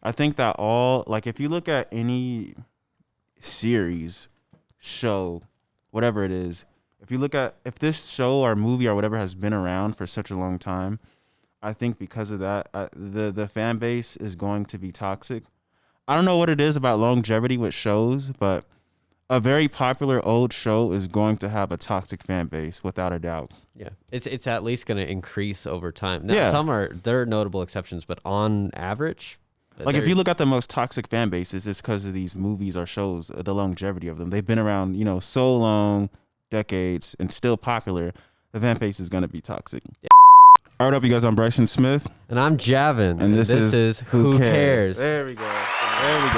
I think that if you look at any series, show, whatever it is, if this show or movie or whatever has been around for such a long time, I think because of that, the fan base is going to be toxic. I don't know what it is about longevity with shows, but a very popular old show is going to have a toxic fan base without a doubt. Yeah, it's at least going to increase over time. Now, there are notable exceptions, but on average, if you look at the most toxic fan bases, it's because of these movies or shows, the longevity of them. They've been around, so long, decades, and still popular. The fan base is going to be toxic. Yeah. All right, up, you guys. I'm Bryson Smith. And I'm Javin. And this is Who Cares? There we go. We got it.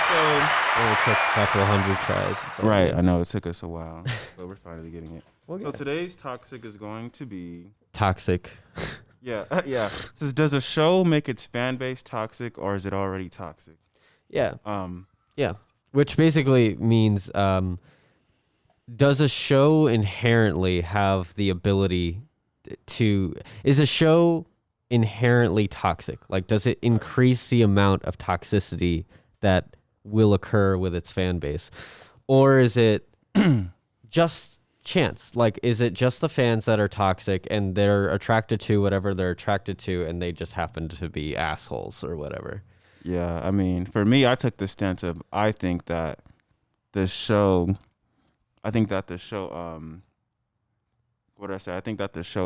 It only took a couple hundred tries. Right, I know. It took us a while, but we're finally getting it. Today's toxic is going to be... Toxic. Yeah. Says, does a show make its fan base toxic, or is it already toxic? Yeah. Yeah. Which basically means, does a show inherently have the ability is a show inherently toxic? Like, does it increase the amount of toxicity that will occur with its fan base? Or is it just chance? Like, is it just the fans that are toxic and they're attracted to whatever they're attracted to and they just happen to be assholes or whatever? Yeah, I mean, for me, I took the stance of, I think that the show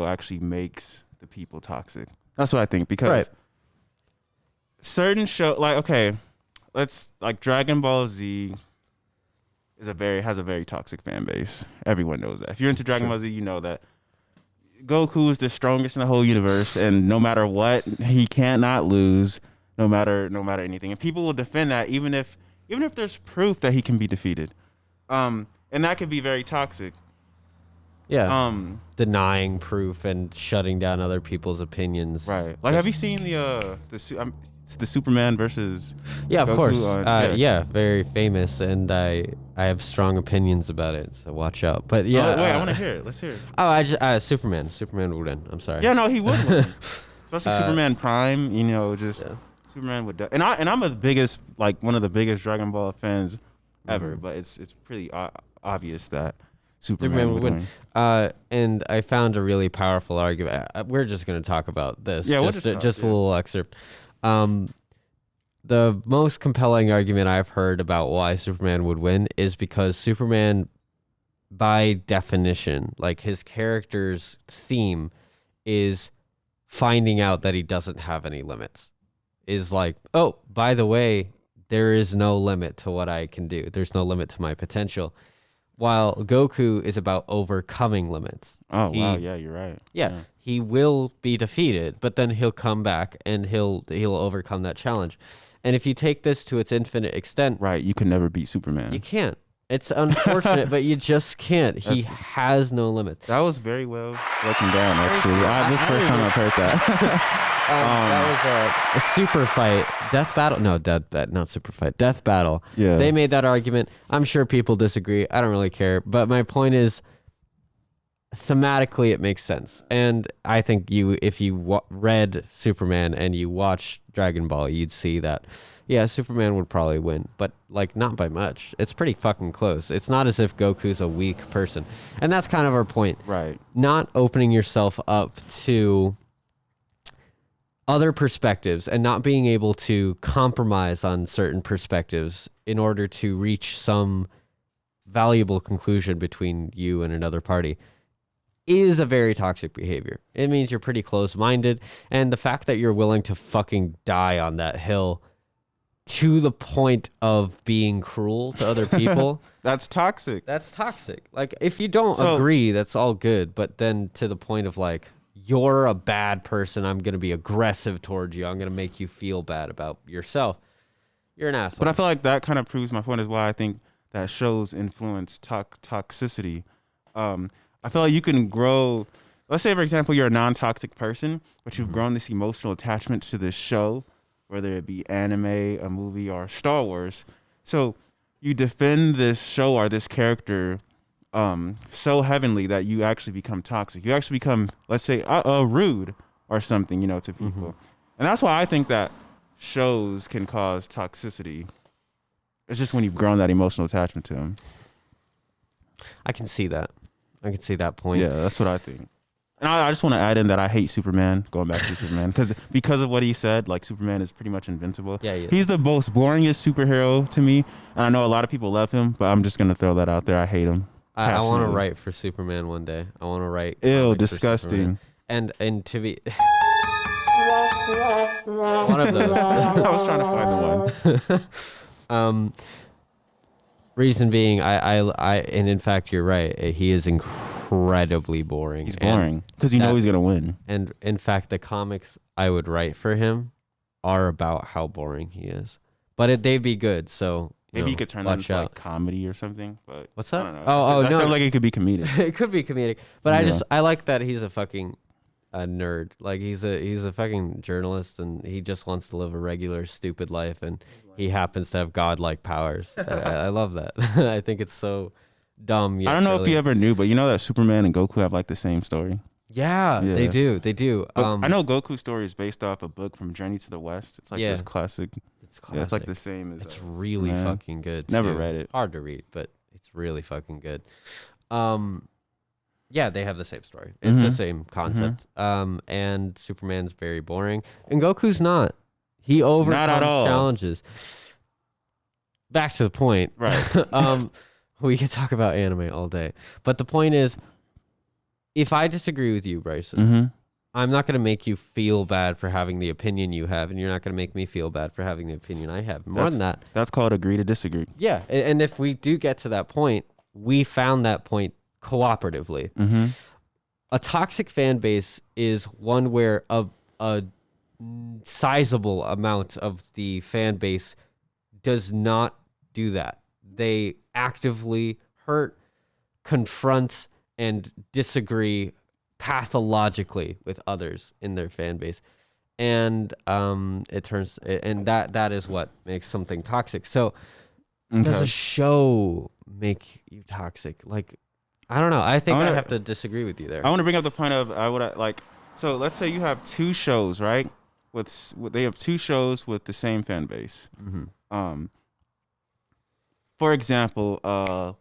actually makes the people toxic. That's what I think, because certain show, Dragon Ball Z has a very toxic fan base. Everyone knows that. If you're into Dragon Ball Z, you know that Goku is the strongest in the whole universe, and no matter what, he cannot lose, no matter anything. And people will defend that even if there's proof that he can be defeated. And that can be very toxic. Yeah. Denying proof and shutting down other people's opinions. Right. Like, have you seen the Superman versus Yeah, of Goku course. Yeah, very famous, and I have strong opinions about it, so watch out. But yeah. Wait, I want to hear it. Let's hear it. Oh, Superman would win. I'm sorry. Yeah, no, he would win. Especially Superman Prime, Superman would and I'm one of the biggest Dragon Ball fans ever, but it's pretty obvious that Superman would win. And I found a really powerful argument. We're just going to talk about this. Yeah, just a little excerpt. The most compelling argument I've heard about why Superman would win is because Superman, by definition, like, his character's theme is finding out that he doesn't have any limits. Is like, oh, by the way, there is no limit to what I can do. There's no limit to my potential. While Goku is about overcoming limits. Oh, wow. Yeah, you're right. Yeah, he will be defeated, but then he'll come back and he'll overcome that challenge. And if you take this to its infinite extent... Right, you can never beat Superman. You can't. It's unfortunate, but you just can't. He has no limits. That was very well broken down, actually. This is the first time I've heard that. That was a super fight. Death battle? No, not super fight. Death battle. Yeah. They made that argument. I'm sure people disagree. I don't really care. But my point is, thematically, it makes sense. And I think if you read Superman and you watched Dragon Ball, you'd see that, yeah, Superman would probably win. But, not by much. It's pretty fucking close. It's not as if Goku's a weak person. And that's kind of our point. Right. Not opening yourself up to other perspectives and not being able to compromise on certain perspectives in order to reach some valuable conclusion between you and another party is a very toxic behavior. It means you're pretty close-minded, and the fact that you're willing to fucking die on that hill to the point of being cruel to other people. That's toxic. That's toxic. Like, if you don't agree, that's all good, but then to the point of, you're a bad person, I'm going to be aggressive towards you, I'm going to make you feel bad about yourself, you're an asshole. But I feel like that kind of proves my point, is why I think that shows influence toxicity. I feel like you can grow, let's say, for example, you're a non-toxic person, but you've grown this emotional attachment to this show, whether it be anime, a movie, or Star Wars. So you defend this show or this character so heavenly that you actually become toxic. You actually become, let's say, rude or something, to people. And that's why I think that shows can cause toxicity. It's just when you've grown that emotional attachment to them. I can see that. I can see that point. Yeah, that's what I think. And I just want to add in that I hate Superman, going back to Superman, because of what he said, like Superman is pretty much invincible. Yeah, he's the most boringest superhero to me. And I know a lot of people love him, but I'm just going to throw that out there. I hate him. I want to write for Superman one day. I want to write. Ew, disgusting. And to be one of those. I was trying to find the one. Reason being, and in fact, you're right. He is incredibly boring. He's boring because you know he's gonna win. And in fact, the comics I would write for him are about how boring he is. But they'd be good. So maybe you could turn that into like comedy or something. But what's that? I don't know. Oh, that no. sounds like it could be comedic. It could be comedic. But I like that he's a fucking nerd. Like he's a fucking journalist, and he just wants to live a regular stupid life, and he happens to have godlike powers. I love that. I think it's so dumb. I don't know if you ever knew, but you know that Superman and Goku have like the same story. Yeah. They do. I know Goku's story is based off a book from Journey to the West. It's like this classic. It's classic. Yeah, it's like the same as. It's really fucking good. Never read it. Hard to read, but it's really fucking good. Yeah, they have the same story. It's the same concept. And Superman's very boring, and Goku's not. He overcomes challenges. Back to the point. Right. We could talk about anime all day, but the point is, if I disagree with you, Bryson, I'm not going to make you feel bad for having the opinion you have, and you're not going to make me feel bad for having the opinion I have. More than that, that's called agree to disagree. Yeah, and if we do get to that point, we found that point cooperatively. A toxic fan base is one where a sizable amount of the fan base does not do that. They actively hurt, confront, and disagree pathologically with others in their fan base, and that is what makes something toxic. So, does a show make you toxic? Like, I don't know. I think I have to disagree with you there. I want to bring up the point of so let's say you have two shows, right? They have two shows with the same fan base. For example,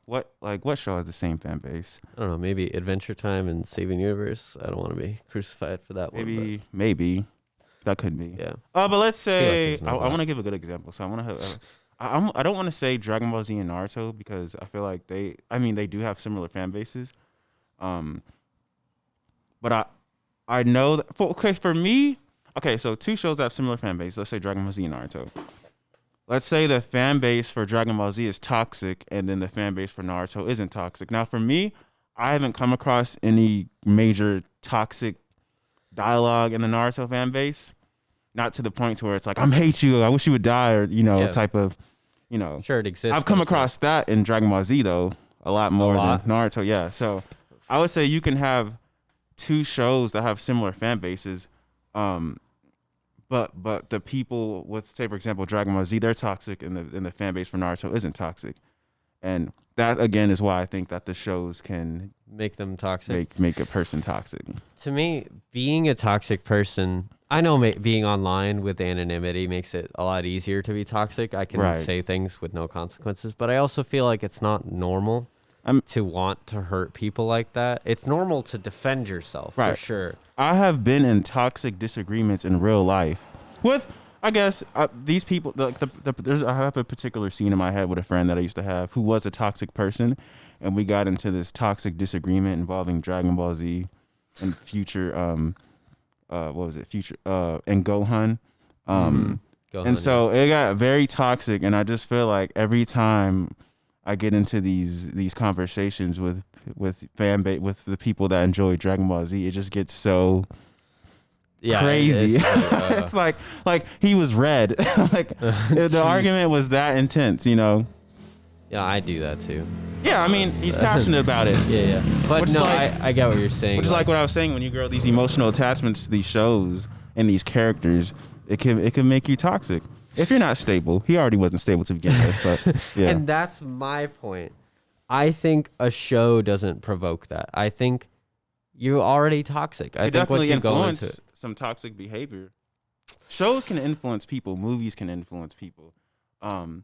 what show has the same fan base? I don't know. Maybe Adventure Time and Saving Universe. I don't want to be crucified for that one. Maybe that could be. Yeah. But let's say I want to give a good example. So I want to. I don't want to say Dragon Ball Z and Naruto because I feel like they do have similar fan bases. But I know that for me, so two shows that have similar fan bases. Let's say Dragon Ball Z and Naruto. Let's say the fan base for Dragon Ball Z is toxic, and then the fan base for Naruto isn't toxic. Now, for me, I haven't come across any major toxic dialogue in the Naruto fan base. Not to the point to where it's like, I hate you, I wish you would die, or, type of, Sure, it exists. I've come across that in Dragon Ball Z, though, a lot more than Naruto, yeah. So I would say you can have two shows that have similar fan bases, but the people with, say, for example, Dragon Ball Z, they're toxic, and the fan base for Naruto isn't toxic. And that, again, is why I think that the shows can make them toxic. Make a person toxic. To me, being a toxic person, I know being online with anonymity makes it a lot easier to be toxic. I can say things with no consequences, but I also feel like it's not normal to want to hurt people like that. It's normal to defend yourself, for sure. I have been in toxic disagreements in real life with, I guess, these people. I have a particular scene in my head with a friend that I used to have who was a toxic person, and we got into this toxic disagreement involving Dragon Ball Z and Future. Future and Gohan. And so it got very toxic, and I just feel like every time I get into these conversations with fan base, with the people that enjoy Dragon Ball Z, it just gets so crazy. It's like he was red. The argument was that intense, Yeah, I do that too. Yeah, I mean, he's passionate about it. Yeah. But no, I get what you're saying. Which is like what I was saying, when you grow these emotional attachments to these shows and these characters, it can make you toxic. If you're not stable. He already wasn't stable to begin with, but yeah. And that's my point. I think a show doesn't provoke that. I think you're already toxic. I think definitely once you go into influence some toxic behavior. shows can influence people, movies can influence people, there's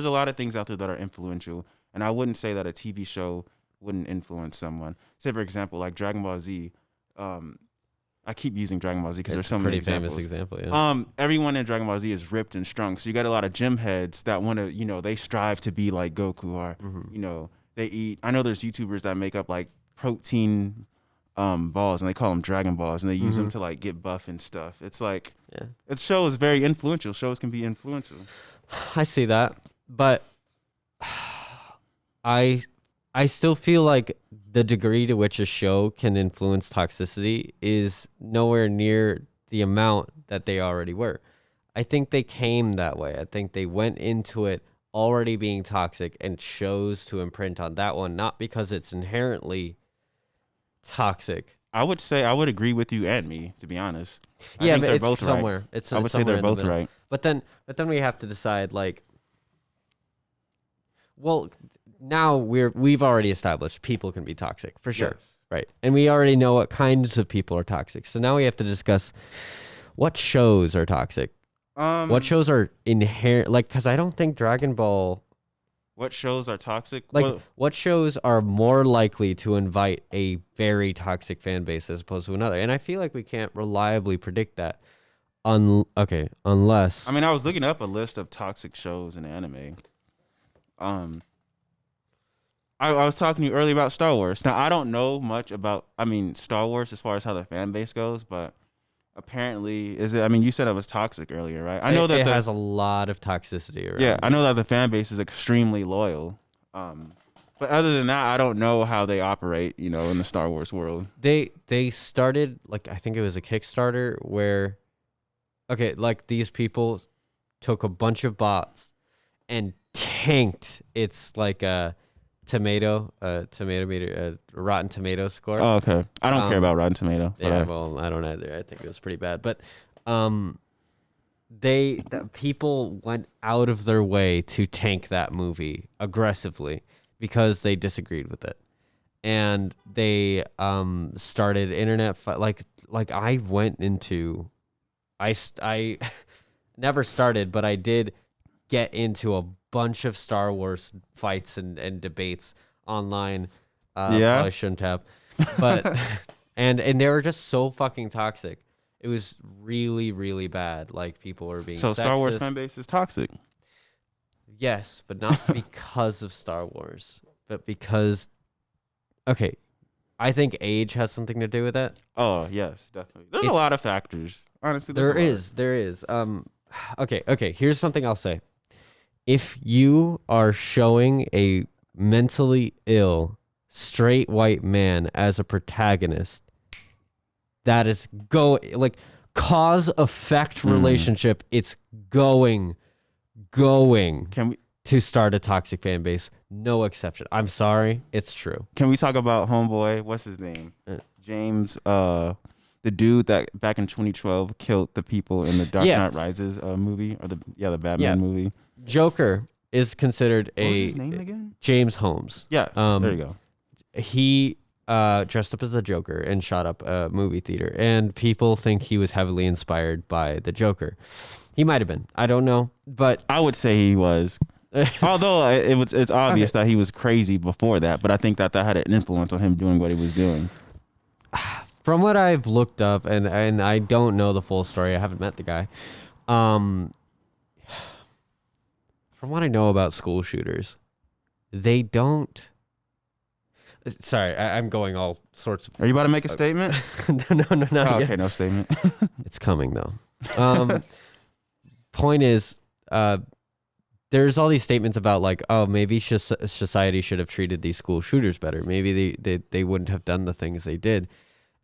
a lot of things out there that are influential, and I wouldn't say that a TV show wouldn't influence someone. Say for example, like Dragon Ball Z. I keep using Dragon Ball Z because there's so many examples. Pretty famous example, yeah. Everyone in Dragon Ball Z is ripped and strong, so you got a lot of gym heads that want to, they strive to be like Goku, or they eat. I know there's YouTubers that make up like protein balls, and they call them Dragon Balls, and they use them to like get buff and stuff. It's like, it shows very influential. Shows can be influential. I see that, but I still feel like the degree to which a show can influence toxicity is nowhere near the amount that they already were. I think they came that way. I think they went into it already being toxic and chose to imprint on that one, not because it's inherently toxic. I would say I would agree with you and me, to be honest. I yeah, think but they're it's both somewhere. Right. It's I would say they're both right. But then we have to decide, like, well, now we've already established people can be toxic for sure, yes. Right? And we already know what kinds of people are toxic. So now we have to discuss what shows are toxic. What shows are inherent? Like, because I don't think Dragon Ball. What shows are toxic? Like, what shows are more likely to invite a very toxic fan base as opposed to another? And I feel like we can't reliably predict that. Unless. I mean, I was looking up a list of toxic shows in anime. I was talking to you earlier about Star Wars. Now, I don't know much about, Star Wars as far as how the fan base goes, but apparently, you said it was toxic earlier, right? I know that it has a lot of toxicity around. Yeah, I know that the fan base is extremely loyal. But other than that, I don't know how they operate, in the Star Wars world. They started, like, I think it was a Kickstarter where, these people took a bunch of bots and tanked its, like, Rotten Tomato score. Oh, okay. I don't care about Rotten Tomato. Yeah, well, I don't either. I think it was pretty bad. But people went out of their way to tank that movie aggressively because they disagreed with it. And they started internet I never started, but I did get into a bunch of Star Wars fights and debates online. Probably shouldn't have, but and they were just so fucking toxic. It was really, really bad. Like, people were being sexist. Star Wars fan base is toxic. Yes, but not because of Star Wars, but because I think age has something to do with it. Oh yes, definitely. There's a lot of factors. Honestly, there is. Okay. Here's something I'll say. If you are showing a mentally ill straight white man as a protagonist, that is cause effect relationship. It's going to start a toxic fan base. No exception. I'm sorry, it's true. Can we talk about homeboy? What's his name? James. The dude that back in 2012 killed the people in the Dark Knight Rises movie, or the Batman movie. Joker is considered what was his name again? James Holmes. Yeah, there you go. He dressed up as the Joker and shot up a movie theater, and people think he was heavily inspired by the Joker. He might have been. I don't know, but I would say he was. Although it's obvious that he was crazy before that, but I think that had an influence on him doing what he was doing. From what I've looked up, and I don't know the full story, I haven't met the guy. From what I know about school shooters, they don't. Sorry, I'm going all sorts of. Are you about to make a statement? No. Oh, okay, no statement. It's coming though. Point is, there's all these statements about like, oh, maybe society should have treated these school shooters better. Maybe they wouldn't have done the things they did.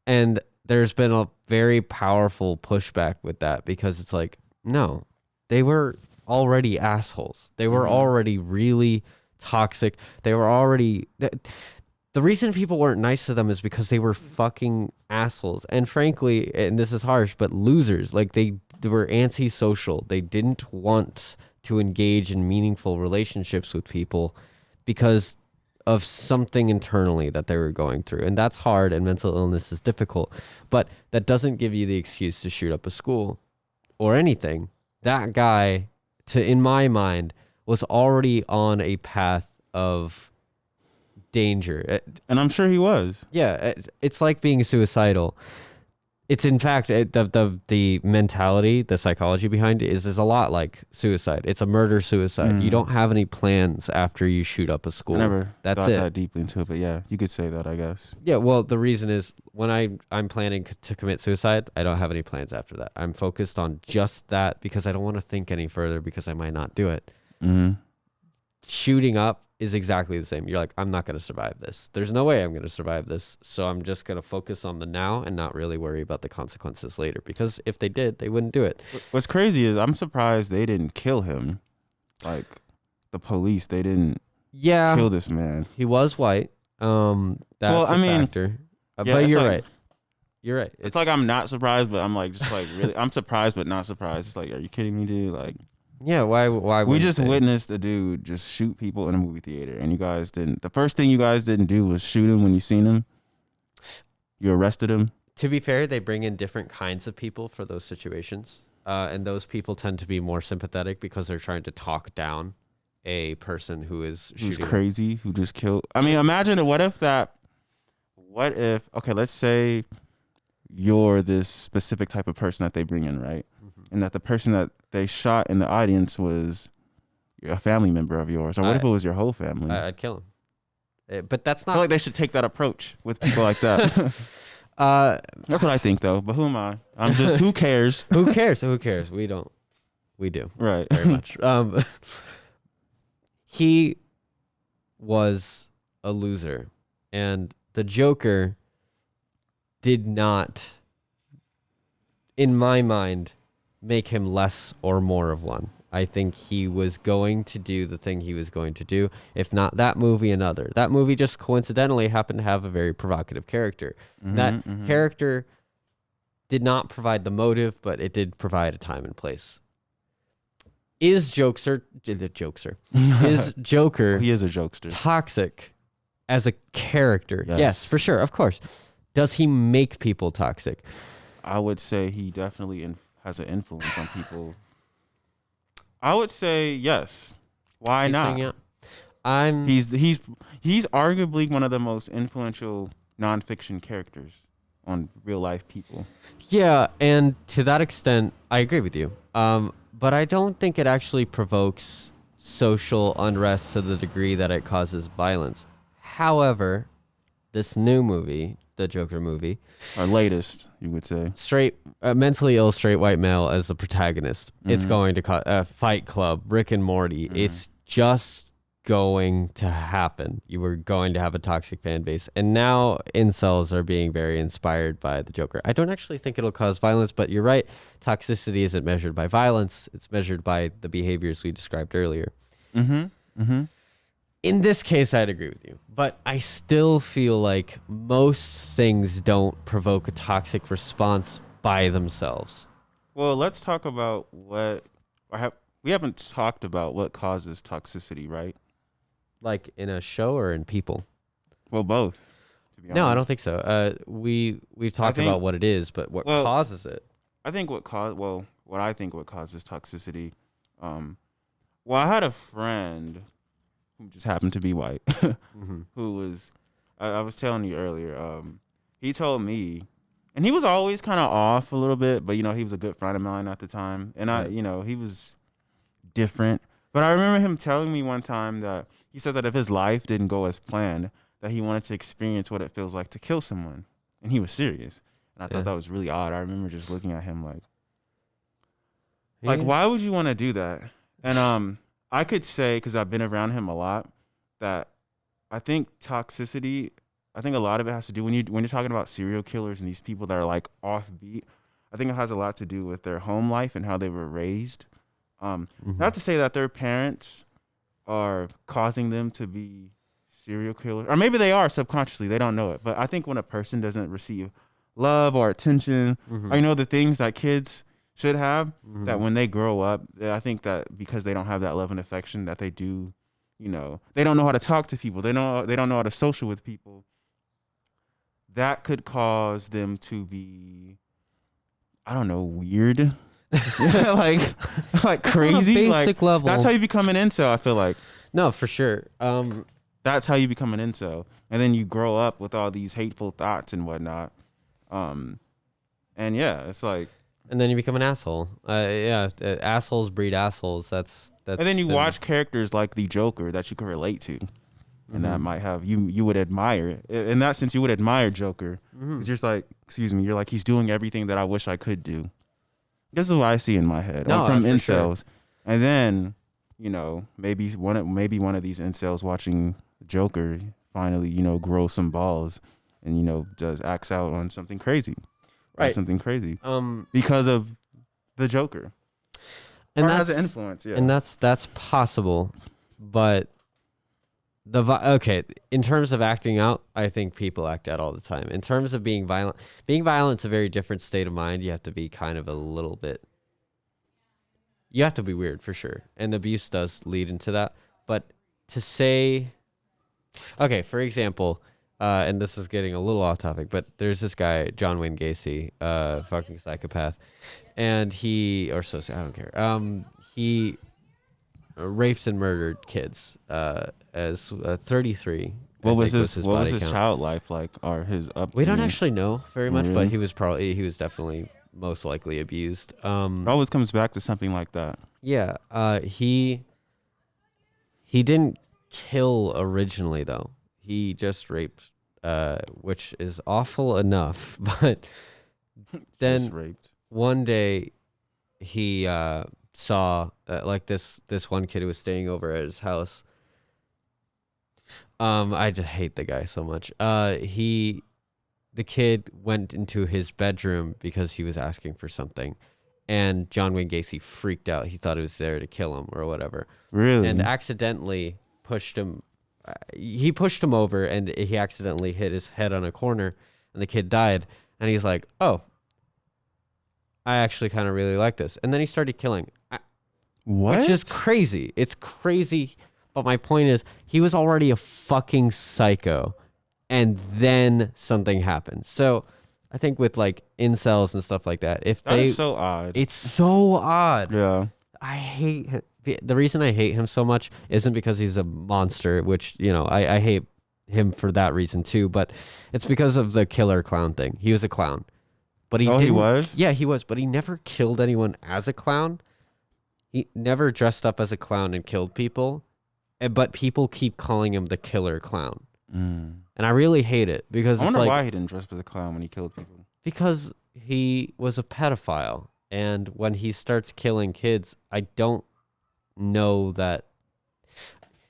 And there's been a very powerful pushback with that, because it's like, no, they were already assholes. They were already really toxic. They were already... The reason people weren't nice to them is because they were fucking assholes. And frankly, and this is harsh, but losers. Like, they were antisocial. They didn't want to engage in meaningful relationships with people because of something internally that they were going through. And that's hard, and mental illness is difficult. But that doesn't give you the excuse to shoot up a school or anything. That guy, in my mind, was already on a path of danger. And I'm sure he was. Yeah, it's like being suicidal. It's in fact the mentality, the psychology behind it is a lot like suicide. It's a murder-suicide. You don't have any plans after you shoot up a school. I never That's thought it. that deeply into it, but yeah, you could say that, I guess. Yeah, well, the reason is when I'm planning to commit suicide, I don't have any plans after that. I'm focused on just that because I don't want to think any further because I might not do it. Mm-hmm. Shooting up is exactly the same. You're like, I'm not going to survive this. There's no way I'm going to survive this. So I'm just going to focus on the now and not really worry about the consequences later. Because if they did, they wouldn't do it. What's crazy is I'm surprised they didn't kill him. Like, the police, they didn't kill this man. He was white. That's a factor. But you're right. You're right. It's like I'm not surprised, but I'm like, just like, really, I'm surprised, but not surprised. It's like, are you kidding me, dude? Like, yeah, why we just witnessed a dude just shoot people in a movie theater, and you guys didn't. The first thing you guys didn't do was shoot him when you seen him. You arrested him. To be fair, they bring in different kinds of people for those situations, and those people tend to be more sympathetic because they're trying to talk down a person who's crazy, who just killed. I mean, imagine what if, okay, let's say you're this specific type of person that they bring in, right? And that the person that they shot in the audience was a family member of yours. Or what if it was your whole family? I'd kill him. But that's not... I feel like they should take that approach with people like that. That's what I think, though. But who am I? I'm just, who cares? Who cares? Who cares? We don't. We do. Right. Very much. He was a loser. And the Joker did not, in my mind, make him less or more of one. I think he was going to do the thing he was going to do. If not that movie, another. That movie just coincidentally happened to have a very provocative character. That character did not provide the motive, but it did provide a time and place. Is Joker he is a jokester, toxic as a character? Yes, for sure, of course. Does he make people toxic? I would say he definitely has an influence on people. I would say yes. Why not? He's arguably one of the most influential nonfiction characters on real life people. Yeah, and to that extent, I agree with you. But I don't think it actually provokes social unrest to the degree that it causes violence. However, this new movie, the Joker movie, our latest, you would say, mentally ill straight white male as the protagonist. It's going to cause Fight Club, Rick and Morty. It's just going to happen. You were going to have a toxic fan base, and now incels are being very inspired by the Joker. I don't actually think it'll cause violence, but you're right. Toxicity isn't measured by violence; it's measured by the behaviors we described earlier. In this case, I'd agree with you, but I still feel like most things don't provoke a toxic response by themselves. Well, let's talk about we haven't talked about what causes toxicity, right? Like in a show or in people? Well, both. To be honest. No, I don't think so. We've talked about what it is, but what causes it? I think what I think what causes toxicity. I had a friend who just happened to be white, who was, I was telling you earlier, he told me, and he was always kind of off a little bit, but, he was a good friend of mine at the time. And he was different. But I remember him telling me one time that he said that if his life didn't go as planned, that he wanted to experience what it feels like to kill someone. And he was serious. And I thought that was really odd. I remember just looking at him like, why would you want to do that? And I could say, because I've been around him a lot, that I think toxicity, a lot of it has to do when you're talking about serial killers and these people that are like offbeat. I think it has a lot to do with their home life and how they were raised. Not to say that their parents are causing them to be serial killers, or maybe they are subconsciously, they don't know it. But I think when a person doesn't receive love or attention, or the things that kids should have, that when they grow up, I think that because they don't have that love and affection, that they do they don't know how to talk to people. They don't know how to social with people. That could cause them to be, I don't know, weird. like crazy. Basic level. That's how you become an incel, I feel like. No, for sure. That's how you become an incel. And then you grow up with all these hateful thoughts and whatnot. And yeah, it's like. And then you become an asshole. Assholes breed assholes. That's. And then you watch characters like the Joker that you can relate to. And that might have, you would admire. In that sense, you would admire Joker. Because you're just like, you're like, he's doing everything that I wish I could do. This is what I see in my head. No, from for incels. Sure. And then, maybe one of these incels watching Joker finally, grow some balls and, acts out on something crazy. Right. Something crazy. Because of the Joker. And has an influence, yeah. And that's possible. But in terms of acting out, I think people act out all the time. In terms of being violent's a very different state of mind. You have to be kind of a little bit, you have to be weird for sure. And abuse does lead into that. But to say, okay, for example, and this is getting a little off topic, but there's this guy, John Wayne Gacy, fucking psychopath. And I don't care. He raped and murdered kids as 33. What was his child life like, or his upbringing? We don't actually know very much, but he was definitely most likely abused. It always comes back to something like that. Yeah. He didn't kill originally though. He just raped, which is awful enough, but then just raped. One day he saw like this one kid who was staying over at his house. I just hate the guy so much. The kid went into his bedroom because he was asking for something, and John Wayne Gacy freaked out. He thought it was there to kill him or whatever. Really? And accidentally pushed him. He pushed him over, and he accidentally hit his head on a corner, and the kid died. And he's like, "Oh, I actually kind of really like this." And then he started killing. What? Which is crazy. It's crazy. But my point is, he was already a fucking psycho. And then something happened. So I think with like incels and stuff like that, that is so odd. It's so odd. Yeah. I hate him. The reason I hate him so much isn't because he's a monster, which, I hate him for that reason too. But it's because of the killer clown thing. He was a clown. But he was? Yeah, he was. But he never killed anyone as a clown. He never dressed up as a clown and killed people. But people keep calling him the killer clown. And I really hate it because I wonder why he didn't dress up as a clown when he killed people. Because he was a pedophile. And when he starts killing kids, I don't know that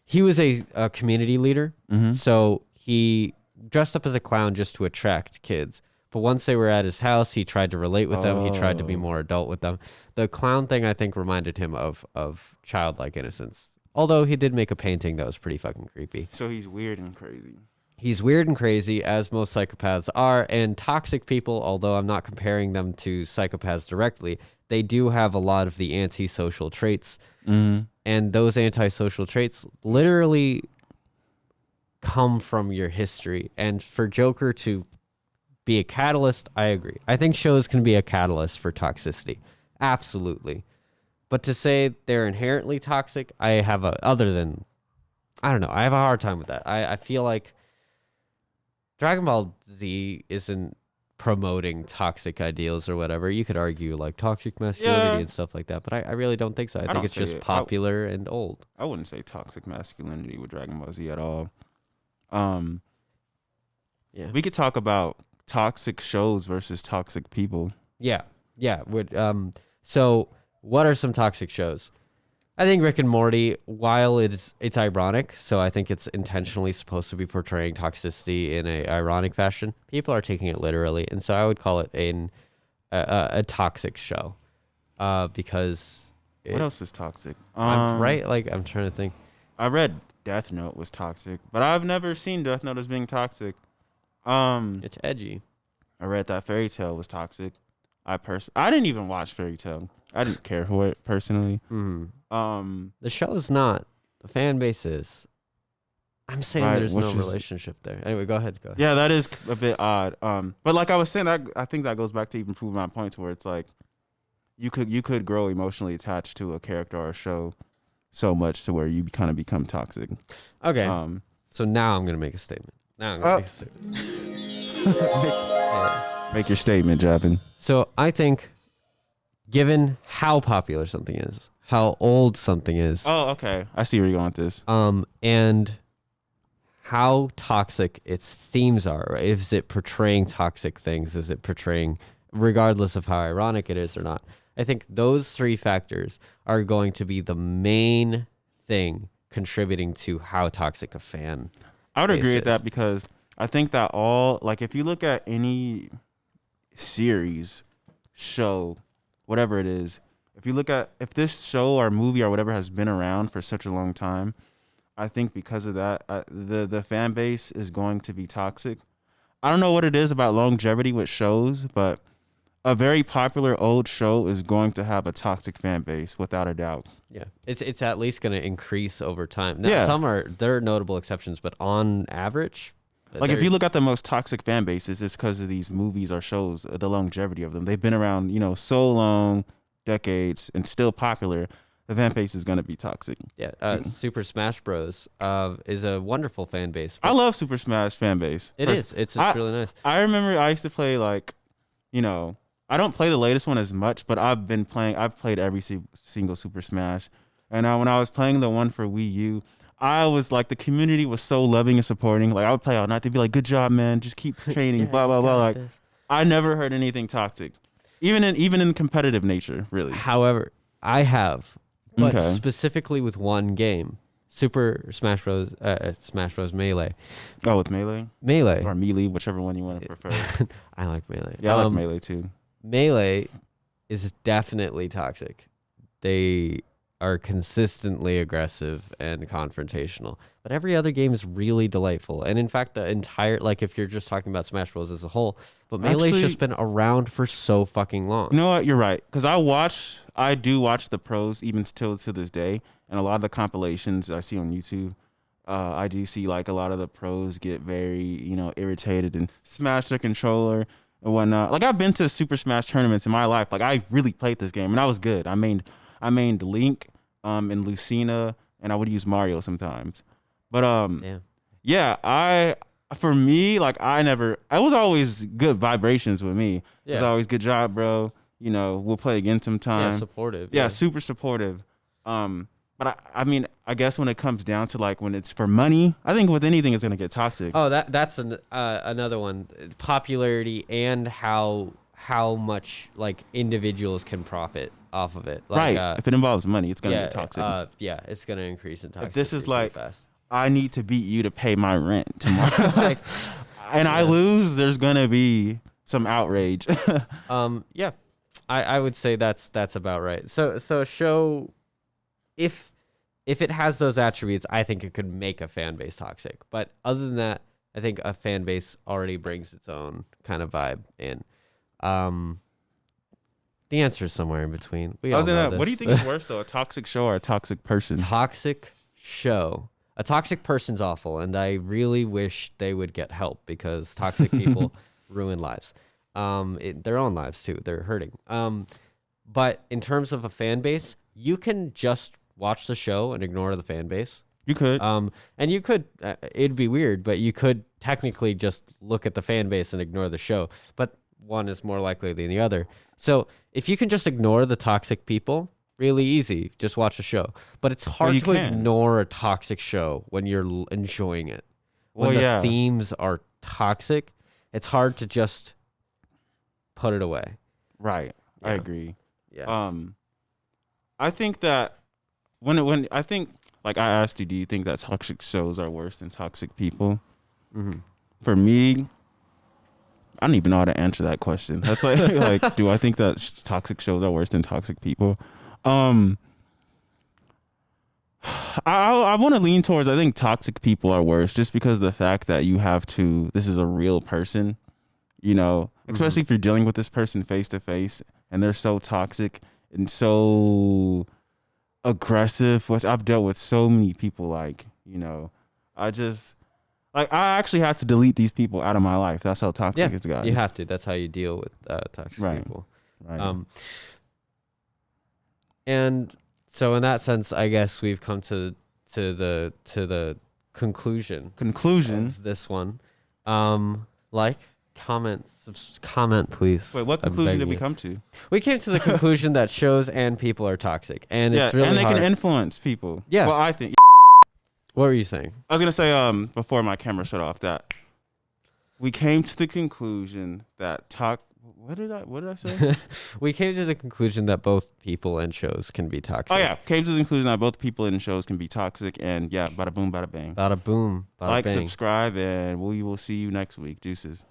he was a community leader. So he dressed up as a clown just to attract kids. But once they were at his house, he tried to relate with them. He tried to be more adult with them. The clown thing, I think, reminded him of childlike innocence. Although he did make a painting that was pretty fucking creepy. So he's weird and crazy. He's weird and crazy, as most psychopaths are. And toxic people, although I'm not comparing them to psychopaths directly, they do have a lot of the antisocial traits. And those antisocial traits literally come from your history. And for Joker to be a catalyst, I agree. I think shows can be a catalyst for toxicity. Absolutely. But to say they're inherently toxic, I have a hard time with that. I feel like Dragon Ball Z isn't promoting toxic ideals or whatever. You could argue like toxic masculinity and stuff like that, but I really don't think so. I think it's just popular and old. I wouldn't say toxic masculinity with Dragon Ball Z at all. We could talk about toxic shows versus toxic people. Yeah. So what are some toxic shows? I think Rick and Morty, while it's ironic, so I think it's intentionally supposed to be portraying toxicity in a ironic fashion, people are taking it literally, and so I would call it a toxic show, because what else is toxic? I'm trying to think. I read Death Note was toxic, but I've never seen Death Note as being toxic. It's edgy. I read that Fairy Tail was toxic. I didn't even watch Fairy Tail. I didn't care for it personally. The show is not The fan base is. I'm saying Right, there's which no is- relationship there. Anyway, go ahead. Yeah, that is a bit odd. But like I was saying, I think that goes back to even proving my point, where it's like you could grow emotionally attached to a character or a show so much to where you kind of become toxic. Okay. Um, So now I'm gonna make a statement. Make your statement, Javin. So I think, given how popular something is, how old something is, Oh, okay. I see where you're going with this. and how toxic its themes are, right? Is it portraying toxic things? Is it portraying, regardless of how ironic it is or not? I think those three factors are going to be the main thing contributing to how toxic a fan I would agree with is. that, because I think that if you look at any series, show, whatever it is, if this show or movie or whatever has been around for such a long time, I think because of that, the fan base is going to be toxic. I don't know what it is about longevity with shows, but a very popular old show is going to have a toxic fan base without a doubt. Yeah, it's at least going to increase over time. Now, Yeah. there are notable exceptions, but on average, Like if you look at the most toxic fan bases, it's because of these movies or shows, the longevity of them. They've been around, so long, decades, and still popular. The fan base is going to be toxic. Super Smash Bros. Is a wonderful fan base. I love Super Smash fan base. It's really nice. I remember I used to play I don't play the latest one as much, but I've played every single Super Smash. And when I was playing the one for Wii U, I was like, the community was so loving and supporting. Like I would play all night. They'd be like, "Good job, man. Just keep training." Blah blah blah. Like I never heard anything toxic, even in competitive nature, really. However, I have, but Okay. specifically with one game, Super Smash Bros. Smash Bros. Melee. Oh, with Melee Melee. or Melee, whichever one you want to prefer. I like Melee. Yeah, I like Melee too. Melee is definitely toxic. They are consistently aggressive and confrontational. But every other game is really delightful. And in fact, the entire, like if you're just talking about Smash Bros. As a whole, but Melee's Actually, just been around for so fucking long. You know what? You're right. Because I do watch the pros even still to this day. And a lot of the compilations I see on YouTube, I do see like a lot of the pros get very, irritated and smash their controller and whatnot. Like I've been to Super Smash tournaments in my life. Like I really played this game and I was good. I mained Link, and Lucina, and I would use Mario sometimes. But for me, like it was always good vibrations with me. It was always good job, bro. We'll play again sometime. Yeah, supportive. Yeah, super supportive. But I guess when it comes down to like when it's for money, I think with anything it's gonna get toxic. Oh, that's another one. Popularity and how much like individuals can profit off of it. Like, Right. If it involves money, it's gonna get toxic. It's gonna increase in toxicity. If this is like, fast. I need to beat you to pay my rent tomorrow, I lose, there's gonna be some outrage. I would say that's about right. So a show, if it has those attributes, I think it could make a fan base toxic. But other than that, I think a fan base already brings its own kind of vibe in. The answer is somewhere in between. We all know this. What do you think is worse though, a toxic show or a toxic person? Toxic show. A toxic person's awful, and I really wish they would get help because toxic people ruin lives. Their own lives too. They're hurting. But in terms of a fan base, you can just watch the show and ignore the fan base. You could. And you could, it'd be weird, but you could technically just look at the fan base and ignore the show. But one is more likely than the other. So if you can just ignore the toxic people, really easy, just watch the show. But it's hard to ignore a toxic show when you're enjoying it. When the themes are toxic, it's hard to just put it away. Right. Yeah. I agree. Yeah. I think that when I think, like I asked you, do you think that toxic shows are worse than toxic people? Mm-hmm. For me, I don't even know how to answer that question. That's like, do I think that toxic shows are worse than toxic people? I want to lean towards, I think toxic people are worse just because of the fact that this is a real person, especially if you're dealing with this person face to face and they're so toxic and so aggressive. Which I've dealt with so many people. Like, I actually had to delete these people out of my life. That's how toxic it's gotten. You have to. That's how you deal with toxic people. Right. And so in that sense, I guess we've come to the conclusion of this one. Comment, please. Wait, what conclusion did we come to? We came to the conclusion that shows and people are toxic, and it's really and they hard. can influence people. Yeah. Well, I think. What were you saying? I was gonna say before my camera shut off that we came to the conclusion that What did I say? We came to the conclusion that both people and shows can be toxic. Oh yeah, came to the conclusion that both people and shows can be toxic, and yeah, bada boom, bada bang. Bada boom, bada bang. Subscribe, and we will see you next week. Deuces.